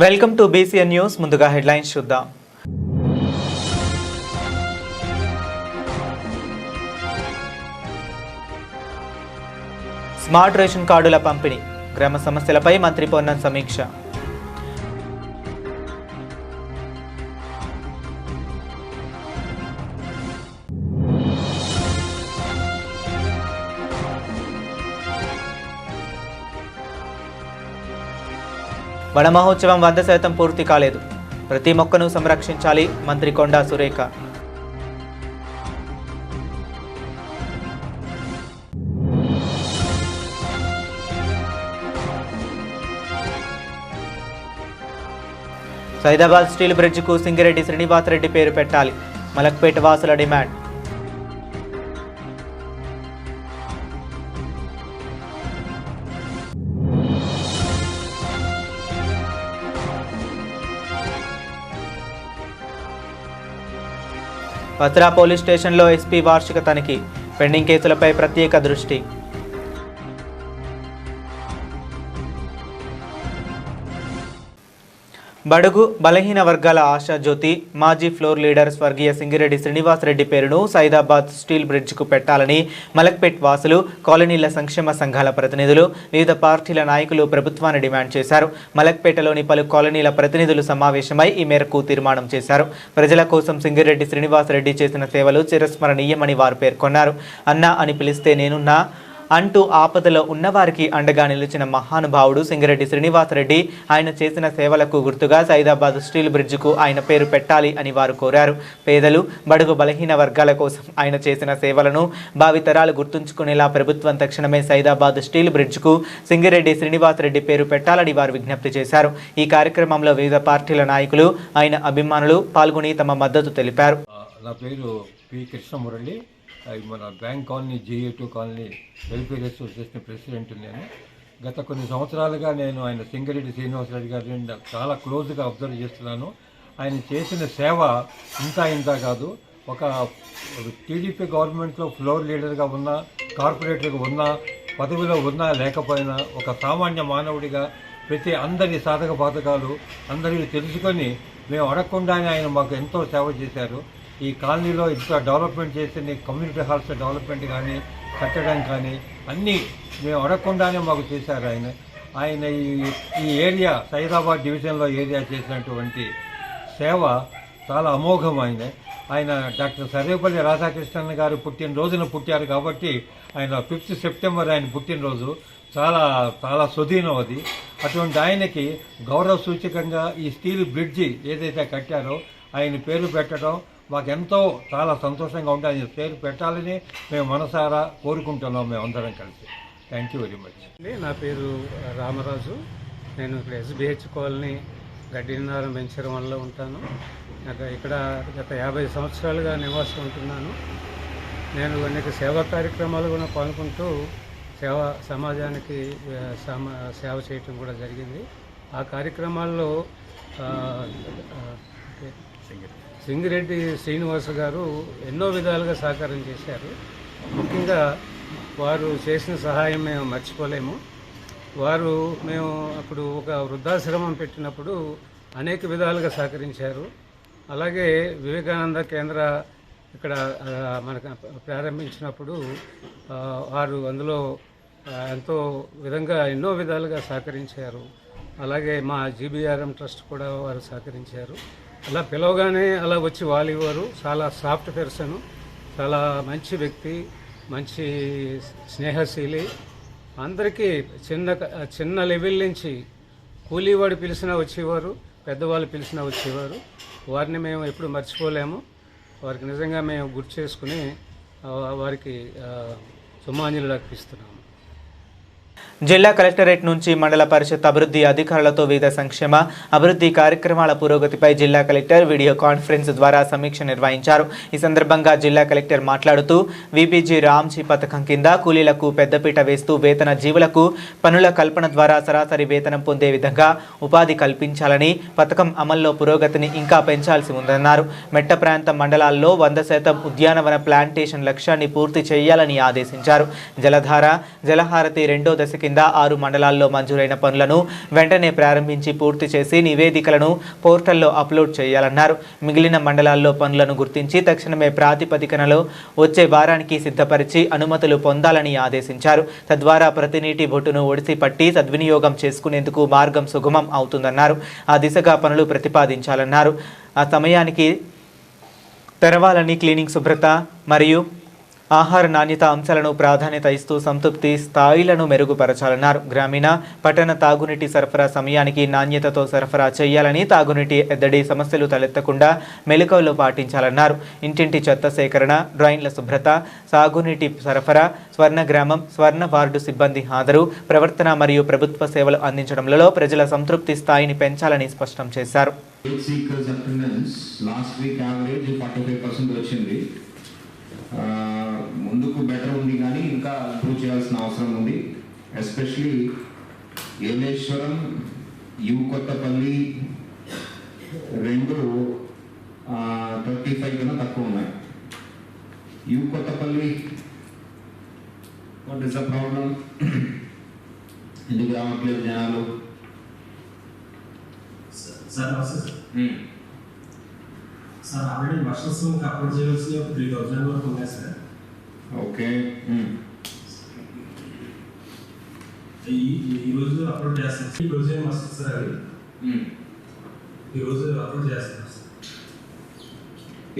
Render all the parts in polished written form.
Welcome to BCN news. ముందుగా headlines చూద్దాం. Smart ration కార్డుల పంపిణీ, గ్రామ సమస్యలపై మంత్రి పొన్నం సమీక్ష. వన మహోత్సవం 100% పూర్తి కాలేదు, ప్రతి మొక్కను సంరక్షించాలి మంత్రి కొండా సురేఖ. సైదాబాద్ స్టీల్ బ్రిడ్జికు సింగిరెడ్డి శ్రీనివాసరెడ్డి పేరు పెట్టాలి, మలక్పేట వాసుల డిమాండ్. పత్రా పోలీస్ స్టేషన్లో ఎస్పీ వార్షిక తనిఖీ, పెండింగ్ కేసులపై ప్రత్యేక దృష్టి. బడుగు బలహీన వర్గాల ఆశాజ్యోతి మాజీ ఫ్లోర్ లీడర్ స్వర్గీయ సింగిరెడ్డి శ్రీనివాసరెడ్డి పేరును సైదాబాద్ స్టీల్ బ్రిడ్జ్కు పెట్టాలని మలక్పేట్ వాసులు, కాలనీల సంక్షేమ సంఘాల ప్రతినిధులు, వివిధ పార్టీల నాయకులు ప్రభుత్వాన్ని డిమాండ్ చేశారు. మలక్పేటలోని పలు కాలనీల ప్రతినిధులు సమావేశమై ఈ మేరకు తీర్మానం చేశారు. ప్రజల కోసం సింగిరెడ్డి శ్రీనివాసరెడ్డి చేసిన సేవలు చిరస్మరణీయమని వారు పేర్కొన్నారు. అన్నా అని పిలిస్తే నేనున్నా అంటూ ఆపదలో ఉన్నవారికి అండగా నిలిచిన మహానుభావుడు సింగిరెడ్డి శ్రీనివాసరెడ్డి. ఆయన చేసిన సేవలకు గుర్తుగా సైదాబాద్ స్టీల్ బ్రిడ్జికు ఆయన పేరు పెట్టాలి అని వారు కోరారు. పేదలు, బడుగు బలహీన వర్గాల కోసం ఆయన చేసిన సేవలను భావితరాలు గుర్తుంచుకునేలా ప్రభుత్వం తక్షణమే సైదాబాద్ స్టీల్ బ్రిడ్జికు సింగిరెడ్డి శ్రీనివాసరెడ్డి పేరు పెట్టాలని వారు విజ్ఞప్తి చేశారు. ఈ కార్యక్రమంలో వివిధ పార్టీల నాయకులు, ఆయన అభిమానులు పాల్గొని తమ మద్దతు తెలిపారు. నా పేరు పి కృష్ణమురళి, మన bank colony G2 colony welfare association president. నేను గత కొన్ని సంవత్సరాలుగా నేను ఆయన సింగిరెడ్డి శ్రీనివాసరెడ్డి గారిని చాలా క్లోజ్గా అబ్జర్వ్ చేస్తున్నాను. ఆయన చేసిన సేవ ఇంత కాదు. ఒక టీడీపీ గవర్నమెంట్లో ఫ్లోర్ లీడర్గా ఉన్నా, కార్పొరేటర్గా ఉన్నా, పదవిలో ఉన్నా లేకపోయినా ఒక సామాన్య మానవుడిగా అందరి సాధక బాధకాలు అందరికీ తెలుసుకొని మేము అడగకుండానే ఆయన మాకు ఎంతో సేవ చేశారు. ఈ కాలనీలో ఇంత డెవలప్మెంట్ చేసిన కమ్యూనిటీ హాల్స్ డెవలప్మెంట్ కానీ, కట్టడం కానీ అన్నీ మేము అడగకుండానే మాకు చేశారు. ఆయన ఈ ఏరియా సైదాబాద్ డివిజన్లో ఏరియా చేసినటువంటి సేవ చాలా అమోఘం. ఆయన డాక్టర్ సర్వేపల్లి రాధాకృష్ణన్ గారు పుట్టినరోజున పుట్టారు కాబట్టి ఆయన 5 సెప్టెంబర్ ఆయన పుట్టినరోజు చాలా సుదీనం అది. అటువంటి ఆయనకి గౌరవ సూచకంగా ఈ స్టీల్ బ్రిడ్జి ఏదైతే కట్టారో ఆయన పేరు పెట్టడం మాకెంతో చాలా సంతోషంగా ఉంటుంది. ఆయన పేరు పెట్టాలని మేము మనసారా కోరుకుంటున్నాం మేమందరం కలిసి. Thank you very much. నా పేరు రామరాజు. నేను ఇక్కడ SBH కాలనీ గడ్డినారం వెంచర్ వన్లో ఉంటాను. ఇక్కడ గత 50 సంవత్సరాలుగా నివాసం ఉంటున్నాను. నేను అనేక సేవా కార్యక్రమాలు కూడా పాల్గొంటూ సమాజానికి సేవ చేయటం కూడా జరిగింది. ఆ కార్యక్రమాల్లో సింగిరెడ్డి శ్రీనివాస గారు ఎన్నో విధాలుగా సహకారం చేశారు. ముఖ్యంగా వారు చేసిన సహాయం మేము మర్చిపోలేము. మేము అప్పుడు ఒక వృద్ధాశ్రమం పెట్టినప్పుడు అనేక విధాలుగా సహకరించారు. అలాగే వివేకానంద కేంద్ర ఇక్కడ మనకు ప్రారంభించినప్పుడు వారు అందులో ఎంతో ఎన్నో విధాలుగా సహకరించారు. అలాగే మా GBRM ట్రస్ట్ కూడా వారు సహకరించారు. అలా పిలవగానే అలా వచ్చి వారు చాలా సాఫ్ట్ పర్సన్, చాలా మంచి వ్యక్తి, మంచి స్నేహశీలి. అందరికీ చిన్న లెవెల్ నుంచి కూలీవాడు పిలిచినా వచ్చేవారు, పెద్దవాళ్ళు పిలిచినా వచ్చేవారు. వారిని మేము ఎప్పుడు మర్చిపోలేము. వారికి నిజంగా మేము గుర్తు చేసుకుని వారికి సుమాంజలి అర్పిస్తున్నాము. జిల్లా కలెక్టరేట్ నుంచి మండల పరిషత్ అభివృద్ధి అధికారులతో వివిధ సంక్షేమ అభివృద్ధి కార్యక్రమాల పురోగతిపై జిల్లా కలెక్టర్ వీడియో కాన్ఫరెన్స్ ద్వారా సమీక్ష నిర్వహించారు. ఈ సందర్భంగా జిల్లా కలెక్టర్ మాట్లాడుతూ VBG రామ్జీ పథకం కింద కూలీలకు పెద్దపీట వేస్తూ వేతన జీవులకు పనుల కల్పన ద్వారా సరాసరి వేతనం పొందే విధంగా ఉపాధి కల్పించాలని, పథకం అమల్లో పురోగతిని ఇంకా పెంచాల్సి ఉందన్నారు. మెట్ట ప్రాంత మండలాల్లో 100% ఉద్యానవన ప్లాంటేషన్ లక్ష్యాన్ని పూర్తి చేయాలని ఆదేశించారు. జలధార, జలహారతి 2వ దశకి కింద 6 మండలాల్లో మంజూరైన పనులను వెంటనే ప్రారంభించి పూర్తి చేసి నివేదికలను పోర్టల్లో అప్లోడ్ చేయాలన్నారు. మిగిలిన మండలాల్లో పనులను గుర్తించి తక్షణమే ప్రాతిపదికనలో వచ్చే వారానికి సిద్ధపరిచి అనుమతులు పొందాలని ఆదేశించారు. తద్వారా ప్రతి నీటి బొట్టును ఒడిసి పట్టి సద్వినియోగం చేసుకునేందుకు మార్గం సుగమం అవుతుందన్నారు. ఆ దిశగా పనులు ప్రతిపాదించాలన్నారు. ఆ సమయానికి తెరవాలని క్లీనింగ్, శుభ్రత మరియు ఆహార నాణ్యత అంశాలను ప్రాధాన్యత ఇస్తూ సంతృప్తి స్థాయిలను మెరుగుపరచాలన్నారు. గ్రామీణ పట్టణ తాగునీటి సరఫరా సమయానికి నాణ్యతతో సరఫరా చేయాలని, తాగునీటి ఎద్దడి సమస్యలు తలెత్తకుండా మెలకువలు పాటించాలన్నారు. ఇంటింటి చెత్త సేకరణ, డ్రైన్ల శుభ్రత, సాగునీటి సరఫరా, స్వర్ణ గ్రామం, స్వర్ణ వార్డు సిబ్బంది హాజరు, ప్రవర్తన మరియు ప్రభుత్వ సేవలు అందించడంలో ప్రజల సంతృప్తి స్థాయిని పెంచాలని స్పష్టం చేశారు. ముందుకు బెటర్ ఉంది కానీ ఇంకా ఇంప్రూవ్ చేయాల్సిన అవసరం ఉంది. ఎస్పెషలీ ఏలేశ్వరం, కొత్తపల్లి రెండు 35 కన్నా తక్కువ ఉన్నాయి. Kothapalli what is the problem? ఎందుకు రావట్లేదు జనాలు? సార్ ఆల్రెడీ వర్షన్స్ అప్లోడ్ చేయాల్సి 3000 వరకు ఉన్నాయి సార్. ఓకే, ఈ రోజు అప్లోడ్ చేస్తాం. ఈ రోజు ఏం వస్తుంది సార్? అది ఈ రోజు అప్లోడ్ చేస్తాం సార్.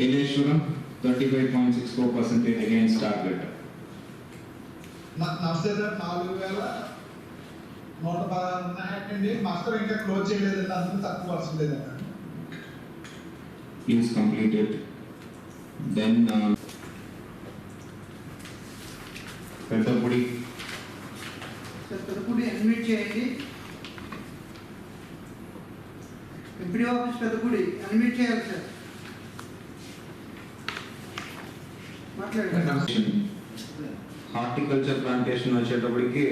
Yeleswaram 35.64% against target. నమస్తే సార్. 4116 ఉన్నాయండి. మాస్టర్ ఇంకా క్లోజ్ చేయలేదండి, అందుకు తక్కువ వస్తుంది లేదండి. Please complete it. Then Peddapudi admit చేయండి. ఎంపీ ఆఫీస్ పెద్దపూడి అడ్మిట్ చేయాలి సార్. మాట్లాడండి. హార్టికల్చర్ ప్లాంటేషన్ వచ్చేటప్పటికి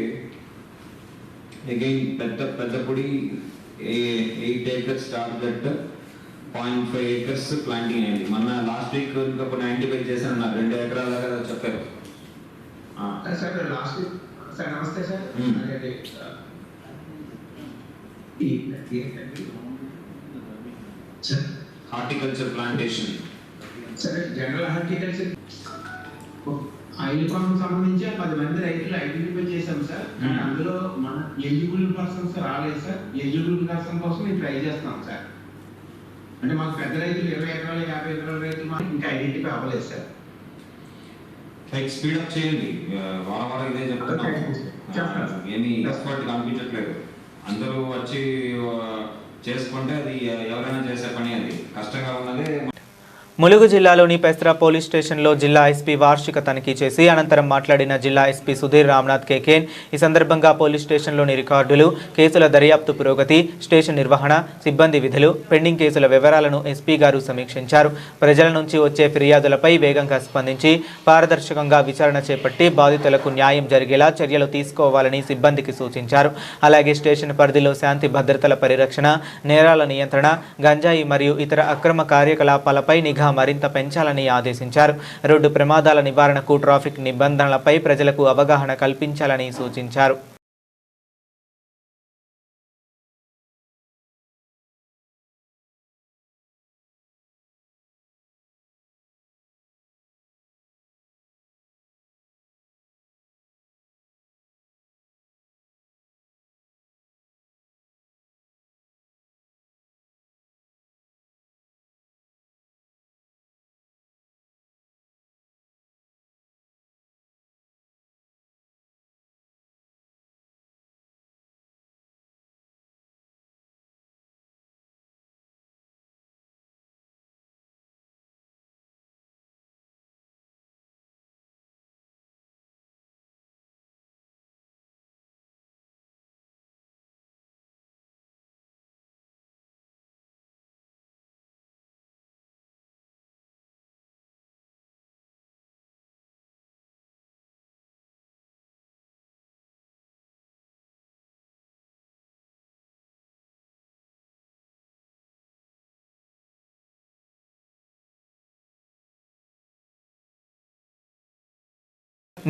again Peddapudi 8 acres target, 0.5 acres planting అయింది. మొన్న లాస్ట్ వీక్ ఇంకొక 95 చేశాను. 2 ఎకరాల దాకా చెప్పారు సార్. లాస్ట్ సార్ నమస్తే సార్. హార్టికల్చర్ ప్లాంటేషన్ సరే, జనరల్ హార్టికల్చర్ ఆయిల్ పామ్ సంబంధించి 10 మంది రైతులు ఐడెంటిఫై చేశాం సార్. అందులో మన ఎలిజిబుల్ పర్సన్స్ రాలేదు సార్. ఎలిజిబుల్ పర్సన్ కోసం మేము ట్రై చేస్తున్నాం సార్. అంటే మాకు పెద్ద రైతులు 20 ఎకరాలు 50 ఎకరాల రైతులు మాకు ఇంకా ఐడెంటిఫై అవ్వలేదు సార్. స్పీడప్ చేయండి. వారం ఇదే చెప్తున్నాం. ఏమి ఎక్స్పర్ట్ కనిపించట్లేదు. అందరూ వచ్చి చేసుకుంటే అది ఎవరైనా చేసే పని, అది కష్టంగా ఉన్నదే. ములుగు జిల్లాలోని పెస్రా పోలీస్ స్టేషన్లో జిల్లా ఎస్పీ వార్షిక తనిఖీ చేసి అనంతరం మాట్లాడిన జిల్లా ఎస్పీ సుధీర్ రామ్నాథ్ కేకేన్ ఈ సందర్భంగా పోలీస్ స్టేషన్లోని రికార్డులు, కేసుల దర్యాప్తు పురోగతి, స్టేషన్ నిర్వహణ, సిబ్బంది విధులు, పెండింగ్ కేసుల వివరాలను ఎస్పీ గారు సమీక్షించారు. ప్రజల నుంచి వచ్చే ఫిర్యాదులపై వేగంగా స్పందించి పారదర్శకంగా విచారణ చేపట్టి బాధితులకు న్యాయం జరిగేలా చర్యలు తీసుకోవాలని సిబ్బందికి సూచించారు. అలాగే స్టేషన్ పరిధిలో శాంతి భద్రతల పరిరక్షణ, నేరాల నియంత్రణ, గంజాయి మరియు ఇతర అక్రమ కార్యకలాపాలపై నిఘా మరింత పెంచాలని ఆదేశించారు. రోడ్డు ప్రమాదాల నివారణకు, ట్రాఫిక్ నిబంధనలపై ప్రజలకు అవగాహన కల్పించాలని సూచించారు.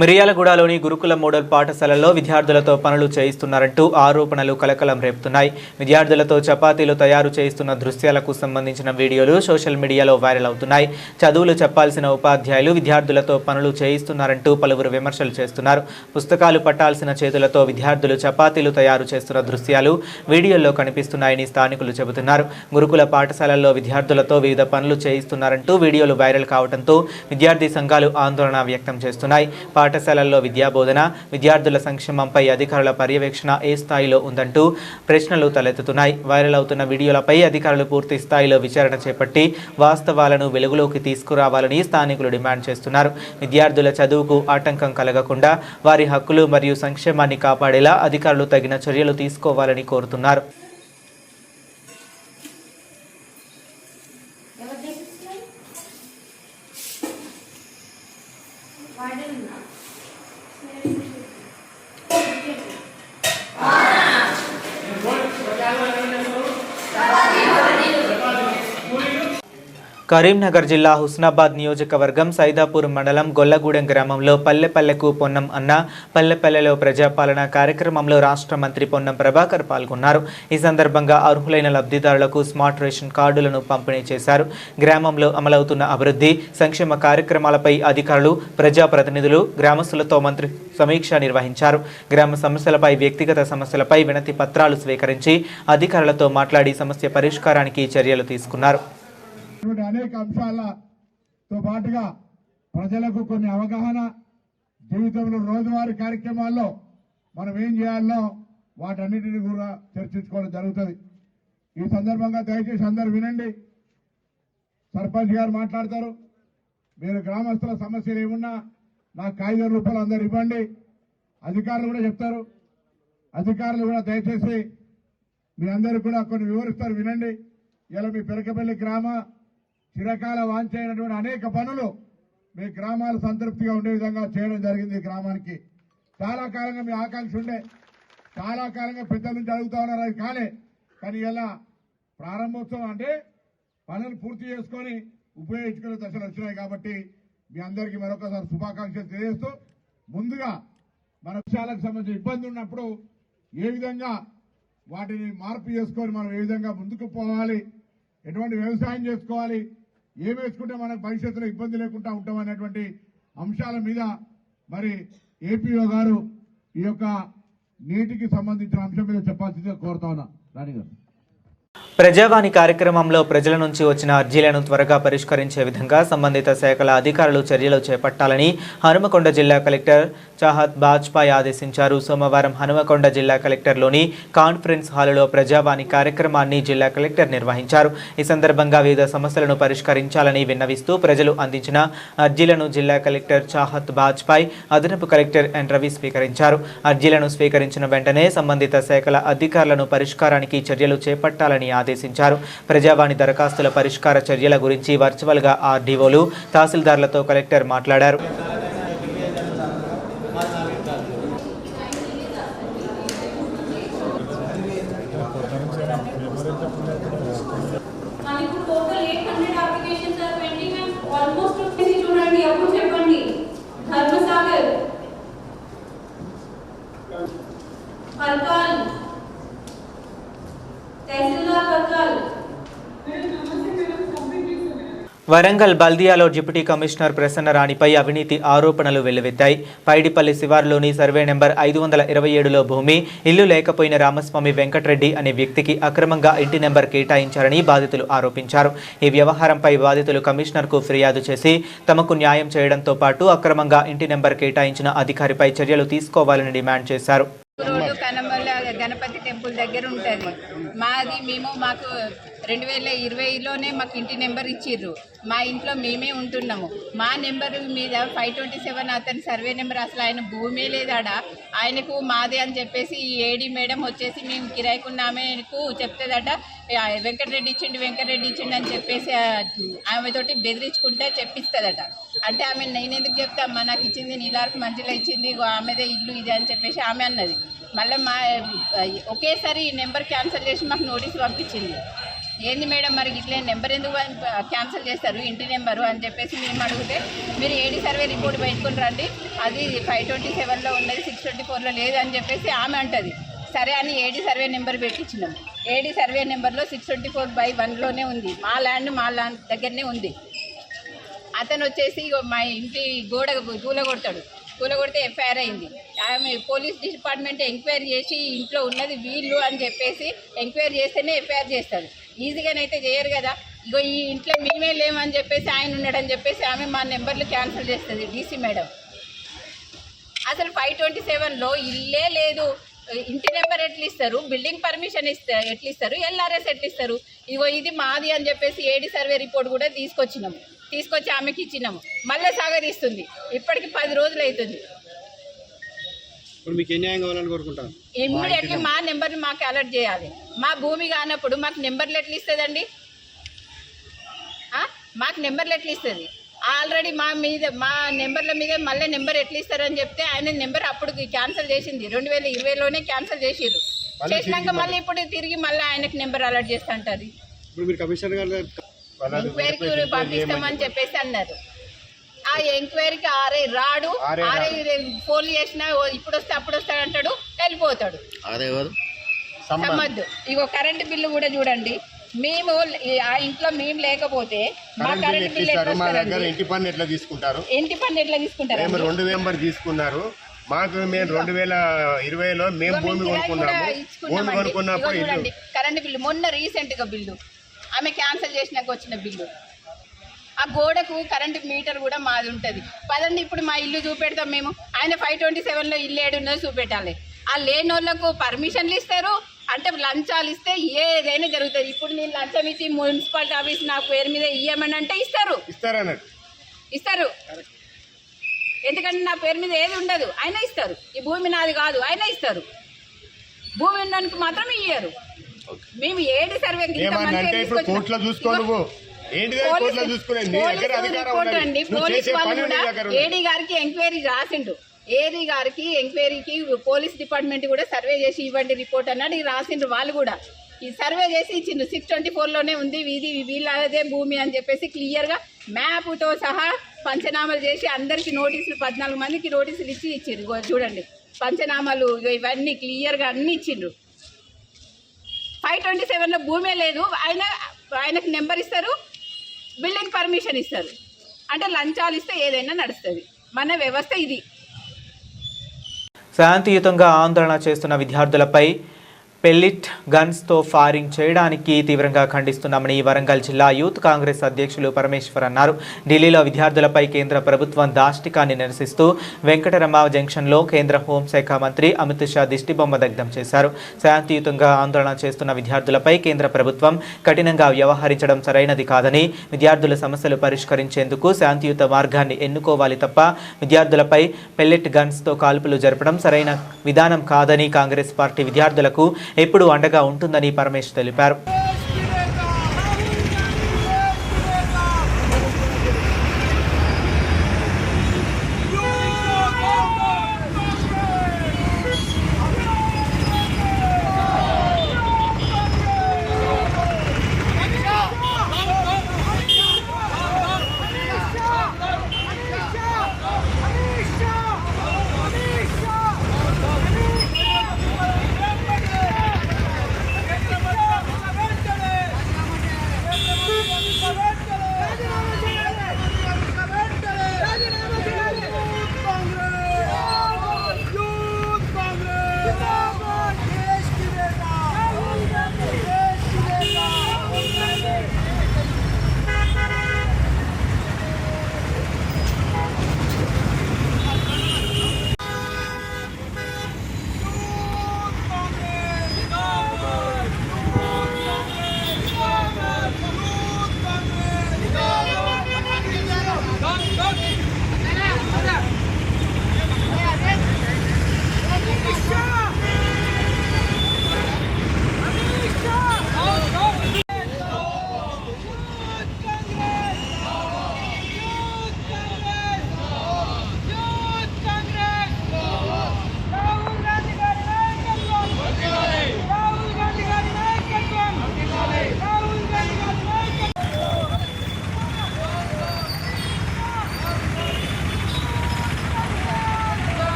మిర్యాలగూడలోని గురుకుల మోడల్ పాఠశాలలో విద్యార్థులతో పనులు చేయిస్తున్నారంటూ ఆరోపణలు కలకలం రేపుతున్నాయి. విద్యార్థులతో చపాతీలు తయారు చేయిస్తున్న దృశ్యాలకు సంబంధించిన వీడియోలు సోషల్ మీడియాలో వైరల్ అవుతున్నాయి. చదువులు చెప్పాల్సిన ఉపాధ్యాయులు విద్యార్థులతో పనులు చేయిస్తున్నారంటూ పలువురు విమర్శలు చేస్తున్నారు. పుస్తకాలు పట్టాల్సిన చేతులతో విద్యార్థులు చపాతీలు తయారు చేస్తున్న దృశ్యాలు వీడియోల్లో కనిపిస్తున్నాయని స్థానికులు చెబుతున్నారు. గురుకుల పాఠశాలల్లో విద్యార్థులతో వివిధ పనులు చేయిస్తున్నారంటూ వీడియోలు వైరల్ కావడంతో విద్యార్థి సంఘాలు ఆందోళన వ్యక్తం చేస్తున్నాయి. పాఠశాలల్లో విద్యాబోధన, విద్యార్థుల సంక్షేమంపై అధికారుల పర్యవేక్షణ ఏ స్థాయిలో ఉందంటూ ప్రశ్నలు తలెత్తుతున్నాయి. వైరల్ అవుతున్న వీడియోలపై అధికారులు పూర్తి స్థాయిలో విచారణ చేపట్టి వాస్తవాలను వెలుగులోకి తీసుకురావాలని స్థానికులు డిమాండ్ చేస్తున్నారు. విద్యార్థుల చదువుకు ఆటంకం కలగకుండా వారి హక్కులు మరియు సంక్షేమాన్ని కాపాడేలా అధికారులు తగిన చర్యలు తీసుకోవాలని కోరుతున్నారు. కరీంనగర్ జిల్లా హుస్నాబాద్ నియోజకవర్గం సైదాపూర్ మండలం గొల్లగూడెం గ్రామంలో పల్లెపల్లెకు పొన్నం అన్న పల్లెపల్లెలో ప్రజాపాలన కార్యక్రమంలో రాష్ట్ర మంత్రి పొన్నం ప్రభాకర్ పాల్గొన్నారు. ఈ సందర్భంగా అర్హులైన లబ్ధిదారులకు స్మార్ట్ రేషన్ కార్డులను పంపిణీ చేశారు. గ్రామంలో అమలవుతున్న అభివృద్ధి సంక్షేమ కార్యక్రమాలపై అధికారులు, ప్రజాప్రతినిధులు, గ్రామస్తులతో మంత్రి సమీక్ష నిర్వహించారు. గ్రామ సమస్యలపై, వ్యక్తిగత సమస్యలపై వినతి పత్రాలు స్వీకరించి అధికారులతో మాట్లాడి సమస్య పరిష్కారానికి చర్యలు తీసుకున్నారు. అనేక అంశాలతో పాటుగా ప్రజలకు కొన్ని అవగాహన, జీవితంలో రోజువారీ కార్యక్రమాల్లో మనం ఏం చేయాలో వాటన్నిటిని కూడా చర్చించుకోవడం జరుగుతుంది. ఈ సందర్భంగా దయచేసి అందరూ వినండి. సర్పంచ్ గారు మాట్లాడతారు. మీరు గ్రామస్తుల సమస్యలు ఏమున్నా నాకు 5,000 రూపాయలు అందరు ఇవ్వండి. అధికారులు కూడా చెప్తారు. అధికారులు కూడా దయచేసి మీ అందరూ కూడా కొన్ని వివరిస్తారు, వినండి. ఇలా మీ పెరకపల్లి గ్రామ చిరకాల వాంఛైనటువంటి అనేక పనులు మీ గ్రామాలు సంతృప్తిగా ఉండే విధంగా చేయడం జరిగింది. గ్రామానికి చాలా కాలంగా మీ ఆకాంక్ష ఉండే, చాలా కాలంగా పెద్దల నుంచి అడుగుతా ఉన్నారు. అది కానీ ఇలా ప్రారంభోత్సవం అంటే పనులు పూర్తి చేసుకొని ఉపయోగించుకునే దశలు వచ్చినాయి. కాబట్టి మీ అందరికీ మరొకసారి శుభాకాంక్షలు తెలియజేస్తూ, ముందుగా మన విషయాలకు సంబంధించిన ఇబ్బంది ఉన్నప్పుడు ఏ విధంగా వాటిని మార్పు చేసుకొని మనం ఏ విధంగా ముందుకు పోవాలి, ఎటువంటి వ్యవసాయం చేసుకోవాలి, ఏం వేసుకుంటే మనకు భవిష్యత్తులో ఇబ్బంది లేకుండా ఉంటాం అనేటువంటి అంశాల మీద మరి ఏపీఓ గారు ఈ యొక్క నీటికి సంబంధించిన అంశం మీద చెప్పాల్సిందిగా కోరుతా ఉన్నా. రాణి గారు. ప్రజావాణి కార్యక్రమంలో ప్రజల నుంచి వచ్చిన అర్జీలను త్వరగా పరిష్కరించే విధంగా సంబంధిత శాఖల అధికారులు చర్యలు చేపట్టాలని హనుమకొండ జిల్లా కలెక్టర్ చాహత్ బాజ్పాయ్ ఆదేశించారు. సోమవారం హనుమకొండ జిల్లా కలెక్టర్లోని కాన్ఫరెన్స్ హాలులో ప్రజావాణి కార్యక్రమాన్ని జిల్లా కలెక్టర్ నిర్వహించారు. ఈ సందర్భంగా వివిధ సమస్యలను పరిష్కరించాలని విన్నవిస్తూ ప్రజలు అందించిన అర్జీలను జిల్లా కలెక్టర్ చాహత్ బాజ్పాయ్, అదనపు కలెక్టర్ ఎన్ రవి స్వీకరించారు. అర్జీలను స్వీకరించిన వెంటనే సంబంధిత శాఖల అధికారులను పరిష్కారానికి చర్యలు చేపట్టాలని ఆదేశించారు. ప్రజావాణి దరఖాస్తుల పరిష్కార చర్యల గురించి వర్చువల్గా ఆర్డీఓలు, తహసీల్దార్లతో కలెక్టర్ మాట్లాడారు. వరంగల్ బల్దియాలో డిప్యూటీ కమిషనర్ ప్రసన్నరాణిపై అవినీతి ఆరోపణలు వెల్లువెత్తాయి. పైడిపల్లి శివారులోని సర్వే నెంబర్ 527లో భూమి, ఇల్లు లేకపోయిన రామస్వామి వెంకటరెడ్డి అనే వ్యక్తికి అక్రమంగా ఇంటి నెంబర్ కేటాయించారని బాధితులు ఆరోపించారు. ఈ వ్యవహారంపై బాధితులు కమిషనర్కు ఫిర్యాదు చేసి తమకు న్యాయం చేయడంతో పాటు అక్రమంగా ఇంటి నెంబర్ కేటాయించిన అధికారిపై చర్యలు తీసుకోవాలని డిమాండ్ చేశారు. రోడ్డు కనమల్ల గణపతి టెంపుల్ దగ్గర ఉంటుంది మాకు 2020లోనే మాకు ఇంటి నెంబర్ ఇచ్చిర్రు. మా ఇంట్లో మేమే ఉంటున్నాము. మా నెంబర్ మీద 527 అతని సర్వే నెంబర్, అసలు ఆయన భూమే లేదాడ. ఆయనకు మాదే అని చెప్పేసి ఈ ఏడీ మేడం వచ్చేసి మేము కిరాయికున్నామెకు చెప్తుందట, వెంకటరెడ్డి ఇచ్చిండు అని చెప్పేసి ఆమెతోటి బెదిరించుకుంటే చెప్పిస్తుందట. అంటే ఆమె నేనెందుకు చెప్తామ్మా, నాకు ఇచ్చింది నీలార్కు మంచిగా ఇచ్చింది, ఆమెదే ఇల్లు ఇది అని చెప్పేసి ఆమె అన్నది. మళ్ళీ ఒకేసారి ఈ నెంబర్ క్యాన్సిల్ చేసి మాకు నోటీస్ పంపించింది. ఏంది మేడం మరి ఇట్లా నెంబర్ ఎందుకు క్యాన్సిల్ చేస్తారు ఇంటి నెంబరు అని చెప్పేసి మేము అడిగితే మీరు ఏడీ సర్వే రిపోర్ట్ పెట్టుకుని రండి, అది 527లో ఉన్నది 624లో లేదు అని చెప్పేసి ఆమె అంటది. సరే అని ఏడీ సర్వే నెంబర్ పెట్టించినాం. ఏడీ సర్వే నెంబర్లో 624/1లోనే ఉంది, మా ల్యాండ్ దగ్గరనే ఉంది. అతను వచ్చేసి మా ఇంటి గోడ కూలగొడితే ఎఫ్ఐఆర్ అయింది. ఆమె పోలీస్ డిపార్ట్మెంట్ ఎంక్వైరీ చేసి ఇంట్లో ఉన్నది వీళ్ళు అని చెప్పేసి ఎంక్వైరీ చేస్తేనే ఎఫ్ఐఆర్ చేస్తారు. ఈజీగానైతే చేయరు కదా. ఇగో ఈ ఇంట్లో మేమే లేమని చెప్పేసి ఆయన ఉన్నాడని చెప్పేసి ఆమె మా నెంబర్లు క్యాన్సిల్ చేస్తుంది డీసీ మేడం. అసలు 527లో ఇల్లే లేదు, ఇంటి నెంబర్ ఎట్లా ఇస్తారు, బిల్డింగ్ పర్మిషన్ ఎట్లా ఇస్తారు, ఎల్ఆర్ఎస్ ఎట్లా ఇస్తారు. ఇగో ఇది మాది అని చెప్పేసి ఏడీ సర్వే రిపోర్ట్ కూడా తీసుకొచ్చి ఆమెకి ఇచ్చినాము. మళ్ళీ సాగరిస్తుంది. ఇప్పటికి 10 రోజులు అవుతుంది. ఇమ్మీడియట్లీ మా నెంబర్ని మాకు అలర్ట్ చేయాలి. మా భూమి కానప్పుడు మాకు నెంబర్లు ఎట్లా ఇస్తుందండి? మాకు నెంబర్లు ఎట్లా ఇస్తుంది? ఆల్రెడీ మా నెంబర్ల మీద మళ్ళీ నెంబర్ ఎట్లా ఇస్తారని చెప్తే ఆయన నెంబర్ అప్పుడు క్యాన్సిల్ చేసింది. 2020లోనే క్యాన్సిల్ చేసినాక మళ్ళీ ఇప్పుడు తిరిగి మళ్ళీ ఆయనకు నెంబర్ అలర్ట్ చేస్తా అంటారు. ఎంక్వైరీకి పంపిస్తామని చెప్పేసి అన్నారు. ఆ ఎంక్వైరీకి ఆర్ఐ రాడు, ఆర్ఐ ఫోన్ చేసినా ఇప్పుడు వస్తే అప్పుడు వస్తాడు అంటాడు, వెళ్ళిపోతాడు. సమ్మద్దు. ఇగో కరెంటు బిల్లు కూడా చూడండి, మేము ఆ ఇంట్లో మేము లేకపోతే మా కరెంట్ బిల్లు ఇంటి పన్ను ఎట్లా తీసుకుంటారు? 2 నెంబర్ తీసుకున్నారు. మాకు మేము 2020లో మేము భూమి కొనుక్కున్నప్పుడు చూడండి కరెంట్ బిల్లు మొన్న రీసెంట్ గా బిల్లు ఆమె క్యాన్సిల్ చేసినాక వచ్చిన బిల్లు. ఆ గోడకు కరెంటు మీటర్ కూడా మాది ఉంటుంది. పదండి ఇప్పుడు మా ఇల్లు చూపెడతాం మేము. ఆయన 527లో ఇల్లు ఏడున్నదో చూపెట్టాలి. ఆ లేని వాళ్ళకు పర్మిషన్లు ఇస్తారు అంటే లంచాలు ఇస్తే ఏదైనా జరుగుతుంది. ఇప్పుడు నేను లంచం ఇచ్చి మున్సిపాలిటీ ఆఫీస్ నా పేరు మీద ఇయ్యమని అంటే ఇస్తారు. ఎందుకంటే నా పేరు మీద ఏది ఉండదు, అయినా ఇస్తారు. ఈ భూమి నాది కాదు, అయినా ఇస్తారు. భూమి ఉండడానికి మాత్రం ఇయ్యరు. మేము ఏడీ సర్వే పోలీస్ వాళ్ళు కూడా ఏడీ గారికి ఎంక్వైరీ రాసిండు. ఏడీ గారికి ఎంక్వైరీకి పోలీస్ డిపార్ట్మెంట్ కూడా సర్వే చేసి ఇవ్వండి రిపోర్ట్ అన్నాడు. రాసిండ్రు వాళ్ళు కూడా. ఈ సర్వే చేసి ఇచ్చిండు. 624లోనే ఉంది, ఇది వీళ్ళదే భూమి అని చెప్పేసి క్లియర్గా మ్యాప్తో సహా పంచనామాలు చేసి అందరికీ నోటీసులు 14 మందికి నోటీసులు ఇచ్చిండ్రు. చూడండి పంచనామాలు ఇవన్నీ క్లియర్గా అన్నీ ఇచ్చిండ్రు. 527లో భూమే లేదు, ఆయనకు నెంబర్ ఇస్తారు, బిల్డింగ్ పర్మిషన్ ఇస్తారు. అంటే లంచాలు ఇస్తే ఏదైనా నడుస్తుంది. మన వ్యవస్థ ఇది. శాంతియుతంగా ఆందోళన చేస్తున్న విద్యార్థులపై పెల్లెట్ గన్స్తో ఫైరింగ్ చేయడానికి తీవ్రంగా ఖండిస్తున్నామని వరంగల్ జిల్లా యూత్ కాంగ్రెస్ అధ్యక్షులు పరమేశ్వర్ అన్నారు. ఢిల్లీలో విద్యార్థులపై కేంద్ర ప్రభుత్వం దాష్టికాన్ని నిరసిస్తూ వెంకటరమ జంక్షన్లో కేంద్ర హోంశాఖ మంత్రి అమిత్ షా దిష్టిబొమ్మ దగ్ధం చేశారు. శాంతియుతంగా ఆందోళన చేస్తున్న విద్యార్థులపై కేంద్ర ప్రభుత్వం కఠినంగా వ్యవహరించడం సరైనది కాదని, విద్యార్థుల సమస్యలు పరిష్కరించేందుకు శాంతియుత మార్గాన్ని ఎన్నుకోవాలి తప్ప విద్యార్థులపై పెల్లెట్ గన్స్తో కాల్పులు జరపడం సరైన విధానం కాదని కాంగ్రెస్ పార్టీ విద్యార్థులకు ఎప్పుడు అండగా ఉంటుందని పరమేష్ తెలిపారు.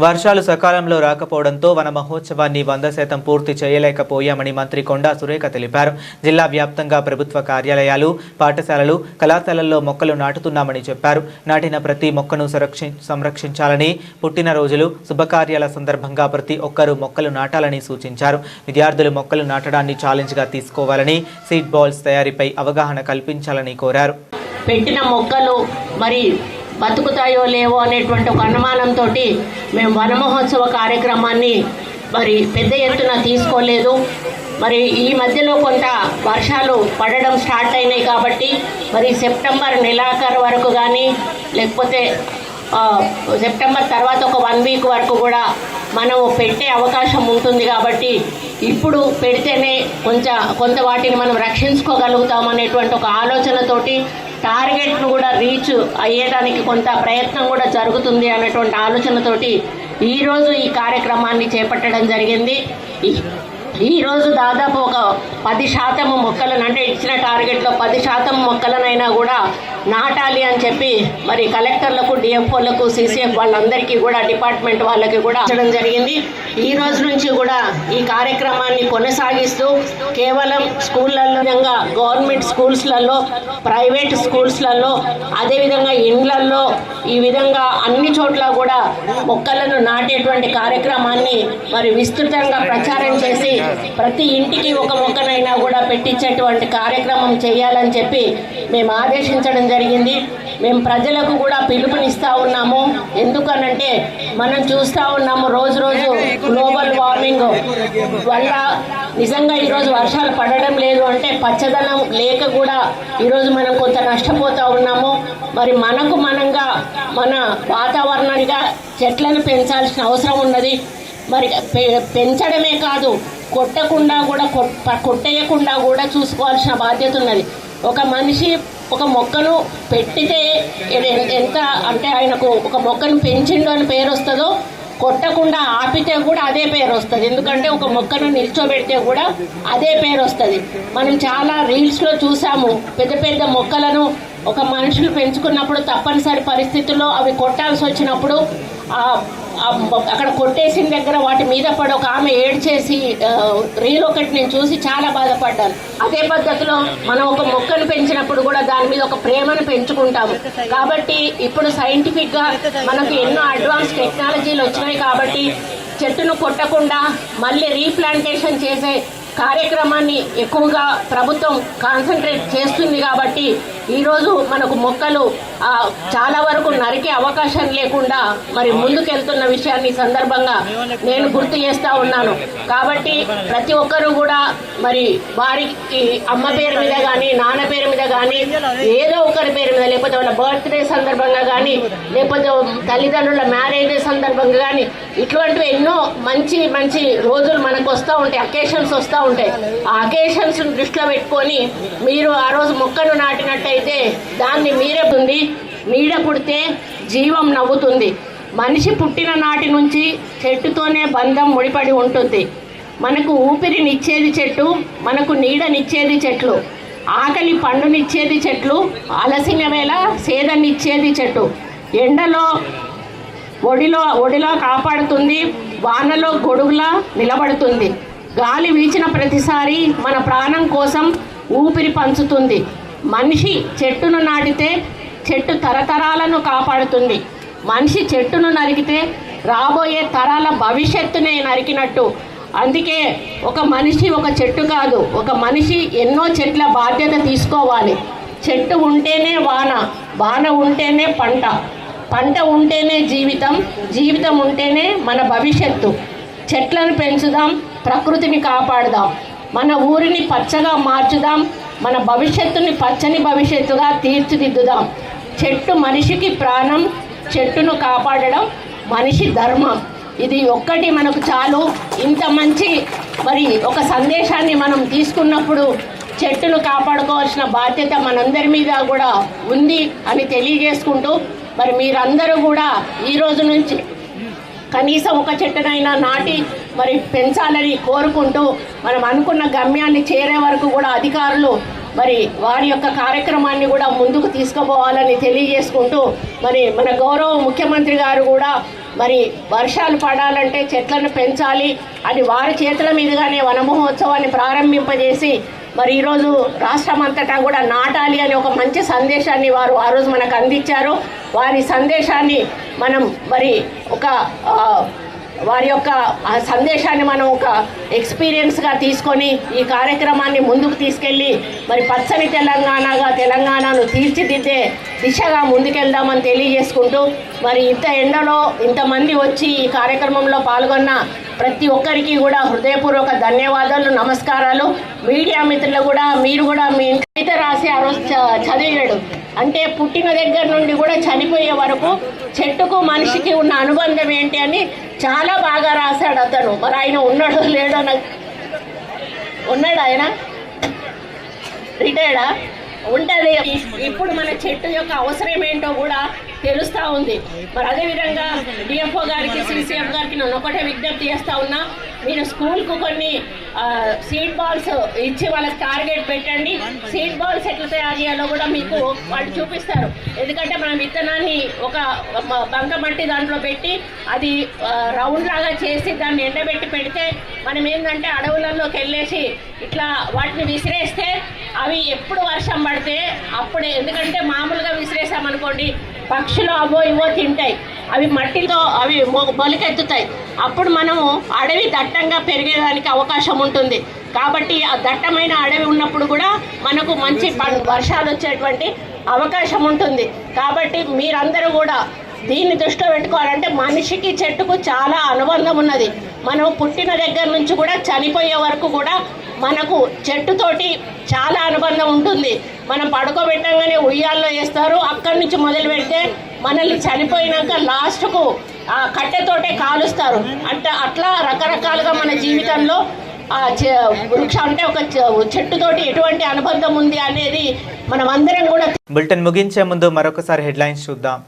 వర్షాలు సకాలంలో రాకపోవడంతో వన మహోత్సవాన్ని 100% పూర్తి చేయలేకపోయామని మంత్రి కొండా సురేఖ తెలిపారు. జిల్లా వ్యాప్తంగా ప్రభుత్వ కార్యాలయాలు, పాఠశాలలు, కళాశాలల్లో మొక్కలు నాటుతున్నామని చెప్పారు. నాటిన ప్రతి మొక్కను సంరక్షించాలని, పుట్టినరోజులు, శుభకార్యాల సందర్భంగా ప్రతి ఒక్కరూ మొక్కలు నాటాలని సూచించారు. విద్యార్థులు మొక్కలు నాటడాన్ని ఛాలెంజ్గా తీసుకోవాలని, సీడ్ బాల్స్ తయారీపై అవగాహన కల్పించాలని కోరారు. పెట్టిన మొక్కలు మరి బతుకుతాయో లేవో అనేటువంటి ఒక అనుమానంతో మేము వన మహోత్సవ కార్యక్రమాన్ని మరి పెద్ద ఎత్తున తీసుకోలేదు. మరి ఈ మధ్యలో కొంత వర్షాలు పడడం స్టార్ట్ అయినాయి కాబట్టి మరి సెప్టెంబర్ నెలాఖరు వరకు కానీ లేకపోతే సెప్టెంబర్ తర్వాత ఒక 1 వీక్ వరకు కూడా మనము పెట్టే అవకాశం ఉంటుంది. కాబట్టి ఇప్పుడు పెడితేనే కొంత వాటిని మనం రక్షించుకోగలుగుతాం అనేటువంటి ఒక ఆలోచనతోటి టార్గెట్ను కూడా రీచ్ అయ్యేదానికి కొంత ప్రయత్నం కూడా జరుగుతుంది అనేటువంటి ఆలోచనతోటి ఈరోజు ఈ కార్యక్రమాన్ని చేపట్టడం జరిగింది. ఈరోజు దాదాపు ఒక 10% మొక్కలను, అంటే ఇచ్చిన టార్గెట్లో 10% మొక్కలనైనా కూడా నాటాలి అని చెప్పి మరి కలెక్టర్లకు, డిఎఫ్ఓలకు, సిసిఎఫ్ వాళ్ళందరికీ కూడా, డిపార్ట్మెంట్ వాళ్ళకి కూడా ఇచ్చడం జరిగింది. ఈ రోజు నుంచి కూడా ఈ కార్యక్రమాన్ని కొనసాగిస్తూ కేవలం స్కూళ్ళల్లో, గవర్నమెంట్ స్కూల్స్లలో, ప్రైవేట్ స్కూల్స్లలో, అదేవిధంగా ఇండ్లల్లో, ఈ విధంగా అన్ని చోట్ల కూడా మొక్కలను నాటేటువంటి కార్యక్రమాన్ని మరి విస్తృతంగా ప్రచారం చేసి ప్రతి ఇంటికి ఒక మొక్కనైనా కూడా పెట్టించేటువంటి కార్యక్రమం చేయాలని చెప్పి మేము ఆదేశించడం జరిగింది. మేము ప్రజలకు కూడా పిలుపునిస్తూ ఉన్నాము. ఎందుకనంటే మనం చూస్తూ ఉన్నాము రోజు గ్లోబల్ వార్మింగ్ వల్ల నిజంగా ఈరోజు వర్షాలు పడడం లేదు. అంటే పచ్చదనం లేక కూడా ఈరోజు మనం కొంత నష్టపోతూ ఉన్నాము. మరి మనంగా మన వాతావరణానిగా చెట్లను పెంచాల్సిన అవసరం ఉన్నది. మరి పెంచడమే కాదు, కొట్టేయకుండా కూడా చూసుకోవాల్సిన బాధ్యత ఉన్నది. ఒక మనిషి ఒక మొక్కను పెట్టితే ఎంత అంటే ఆయనకు ఒక మొక్కను పెంచిండు అని పేరు వస్తుందో, కొట్టకుండా ఆపితే కూడా అదే పేరు వస్తుంది. ఎందుకంటే ఒక మొక్కను నిల్చోబెడితే కూడా అదే పేరు వస్తుంది. మనం చాలా రీల్స్లో చూసాము, పెద్ద మొక్కలను ఒక మనుషులు పెంచుకున్నప్పుడు తప్పనిసరి పరిస్థితుల్లో అవి కొట్టాల్సి వచ్చినప్పుడు అక్కడ కొట్టేసిన దగ్గర వాటి మీద పడి ఒక ఆమె ఏడ్చేసి రీల్ ఒకటి నేను చూసి చాలా బాధపడ్డాను. అదే పద్ధతిలో మనం ఒక మొక్కను పెంచినప్పుడు కూడా దాని మీద ఒక ప్రేమను పెంచుకుంటాము. కాబట్టి ఇప్పుడు సైంటిఫిక్గా మనకు ఎన్నో అడ్వాన్స్ టెక్నాలజీలు వచ్చినాయి. కాబట్టి చెట్టును కొట్టకుండా మళ్ళీ రీప్లాంటేషన్ చేసే కార్యక్రమాన్ని ఎక్కువగా ప్రభుత్వం కాన్సన్ట్రేట్ చేస్తుంది. కాబట్టి ఈరోజు మనకు మొక్కలు చాలా వరకు నరికే అవకాశం లేకుండా మరి ముందుకెళ్తున్న విషయాన్ని సందర్భంగా నేను గుర్తు చేస్తూ ఉన్నాను. కాబట్టి ప్రతి ఒక్కరూ కూడా మరి వారికి అమ్మ పేరు మీద కానీ, నాన్న పేరు మీద కానీ, ఏదో ఒకరి పేరు మీద, లేకపోతే వాళ్ళ బర్త్డే సందర్భంగా కానీ, లేకపోతే తల్లిదండ్రుల మ్యారేజ్ సందర్భంగా కానీ, ఇటువంటివి ఎన్నో మంచి రోజులు మనకు వస్తూ ఉంటాయి, అకేషన్స్ వస్తూ ఉంటాయి. ఆ అకేషన్స్ దృష్టిలో పెట్టుకొని మీరు ఆ రోజు మొక్కను నాటినట్టయితే దాన్ని మీరే ఉంది. నీడ పుడితే జీవం నవ్వుతుంది. మనిషి పుట్టిన నాటి నుంచి చెట్టుతోనే బంధం ముడిపడి ఉంటుంది. మనకు ఊపిరినిచ్చేది చెట్టు, మనకు నీడనిచ్చేది చెట్లు, ఆకలి పండునిచ్చేది చెట్లు, అలసిన వేళ సేదనిచ్చేది చెట్టు, ఎండలో ఒడిలో కాపాడుతుంది, వానలో గొడుగులా నిలబడుతుంది, గాలి వీచిన ప్రతిసారి మన ప్రాణం కోసం ఊపిరి పంచుతుంది. మనిషి చెట్టును నాటితే చెట్టు తరతరాలను కాపాడుతుంది. మనిషి చెట్టును నరికితే రాబోయే తరాల భవిష్యత్తునే నరికినట్టు. అందుకే ఒక మనిషి ఒక చెట్టు కాదు, ఒక మనిషి ఎన్నో చెట్ల బాధ్యత తీసుకోవాలి. చెట్టు ఉంటేనే వాన ఉంటేనే పంట ఉంటేనే జీవితం ఉంటేనే మన భవిష్యత్తు. చెట్లను పెంచుదాం, ప్రకృతిని కాపాడుదాం, మన ఊరిని పచ్చగా మార్చుదాం, మన భవిష్యత్తుని పచ్చని భవిష్యత్తుగా తీర్చిదిద్దుదాం. చెట్టు మనిషికి ప్రాణం, చెట్టును కాపాడడం మనిషి ధర్మం. ఇది ఒక్కటి మనకు చాలు. ఇంత మంచి మరి ఒక సందేశాన్ని మనం తీసుకున్నప్పుడు చెట్టును కాపాడుకోవాల్సిన బాధ్యత మనందరి మీద కూడా ఉంది అని తెలియజేసుకుంటూ, మరి మీరందరూ కూడా ఈ రోజు నుంచి కనీసం ఒక చెట్టునైనా నాటి మరి పెంచాలని కోరుకుంటూ, మనం అనుకున్న గమ్యాన్ని చేరే వరకు కూడా అధికారులు మరి వారి యొక్క కార్యక్రమాన్ని కూడా ముందుకు తీసుకుపోవాలని తెలియజేసుకుంటూ మరి మన గౌరవ ముఖ్యమంత్రి గారు కూడా మరి వర్షాలు పడాలంటే చెట్లను పెంచాలి అని వారి చేతుల మీదుగానే వన మహోత్సవాన్ని ప్రారంభింపజేసి మరి ఈరోజు రాష్ట్రం అంతటా కూడా నాటాలి అని ఒక మంచి సందేశాన్ని వారు ఆ రోజు మనకు అందించారు. వారి సందేశాన్ని మనం మరి వారి యొక్క ఆ సందేశాన్ని మనం ఒక ఎక్స్పీరియన్స్గా తీసుకొని ఈ కార్యక్రమాన్ని ముందుకు తీసుకెళ్ళి మరి పచ్చని తెలంగాణను తీర్చిదిద్దే దిశగా ముందుకెళ్దామని తెలియజేసుకుంటూ మరి ఇంత ఎండలో ఇంతమంది వచ్చి ఈ కార్యక్రమంలో పాల్గొన్న ప్రతి ఒక్కరికి కూడా హృదయపూర్వక ధన్యవాదాలు, నమస్కారాలు. మీడియా మిత్రులు కూడా మీరు కూడా మీ కవిత రాసి ఆ రోజు చదివాడు. అంటే పుట్టిన దగ్గర నుండి కూడా చనిపోయే వరకు చెట్టుకు మనిషికి ఉన్న అనుబంధం ఏంటి అని చాలా బాగా రాశాడు అతను. మరి ఆయన ఉన్నాడో లేడో నాకు ఉన్నాడు, ఆయన రిటైర్డా ఉంటుంది. ఇప్పుడు మన చెట్టు యొక్క అవసరం ఏంటో కూడా తెలుస్తూ ఉంది. మరి అదేవిధంగా డిఎఫ్ఓ గారికి సిసిఎఫ్ గారికి నేను ఒకటే విజ్ఞప్తి చేస్తూ ఉన్నా, మీరు స్కూల్కు కొన్ని సీడ్ బాల్స్ ఇచ్చి వాళ్ళకి టార్గెట్ పెట్టండి. సీడ్ బాల్స్ ఎట్లా తయారు చేయాలో కూడా మీకు వాళ్ళు చూపిస్తారు. ఎందుకంటే మనం విత్తనాన్ని ఒక బంకమట్టి దాంట్లో పెట్టి అది రౌండ్ లాగా చేసి దాన్ని ఎండబెట్టి పెడితే మనం ఏంటంటే అడవులలోకి వెళ్ళేసి ఇట్లా వాటిని విసిరేస్తే అవి ఎప్పుడు వర్షం పడితే అప్పుడే, ఎందుకంటే మామూలుగా విసిరేసామనుకోండి పక్షులు అవో ఇవో తింటాయి, అవి మట్టిలో అవి మొలకెత్తుతాయి. అప్పుడు మనము అడవి దట్టంగా పెరిగేదానికి అవకాశం ఉంటుంది. కాబట్టి ఆ దట్టమైన అడవి ఉన్నప్పుడు కూడా మనకు మంచి వర్షాలు వచ్చేటువంటి అవకాశం ఉంటుంది. కాబట్టి మీరందరూ కూడా దీన్ని దృష్టిలో పెట్టుకోవాలంటే మనిషికి చెట్టుకు చాలా అనుబంధం ఉన్నది. మనం పుట్టిన దగ్గర నుంచి కూడా చనిపోయే వరకు కూడా మనకు చెట్టుతోటి చాలా అనుబంధం ఉంటుంది. మనం పడుకోబెట్టంగానే ఉయ్యాల్లో వేస్తారు, అక్కడి నుంచి మొదలు పెడితే మనల్ని చనిపోయినాక లాస్ట్కు ఆ కట్టెతోటే కాలుస్తారు. అంటే అట్లా రకరకాలుగా మన జీవితంలో వృక్షం అంటే ఒక చెట్టుతోటి ఎటువంటి అనుబంధం ఉంది అనేది మనం అందరం కూడా. బులెటిన్ ముగించే ముందు మరొకసారి హెడ్లైన్స్ చూద్దాం.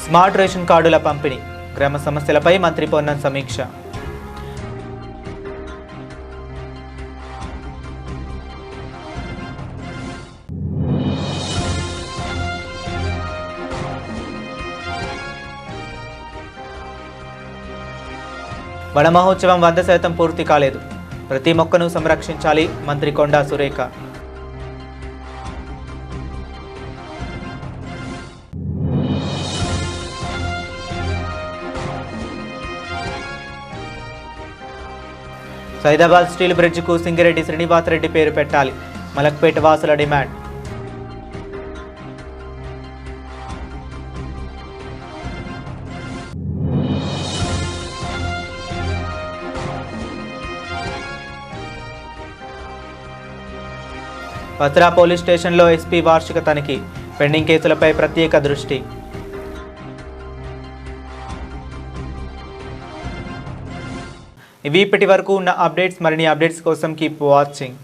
స్మార్ట్ రేషన్ కార్డుల పంపిణీ, గ్రామ సమస్యలపై మంత్రి పొన్నం సమీక్ష. వన మహోత్సవం 100% పూర్తి కాలేదు, ప్రతి మొక్కను సంరక్షించాలి, మంత్రి కొండా సురేఖ. సైదాబాద్ స్టీల్ బ్రిడ్జ్కు సింగిరెడ్డి శ్రీనివాస్ రెడ్డి పేరు పెట్టాలి, మలక్పేట వాసుల డిమాండ్. పత్రా పోలీస్ స్టేషన్లో ఎస్పీ వార్షిక తనిఖీ, పెండింగ్ కేసులపై ప్రత్యేక దృష్టి. ఇవి ఇప్పటి వరకు ఉన్న అప్డేట్స్. మరిన్ని అప్డేట్స్ కోసం కీప్ వాచింగ్.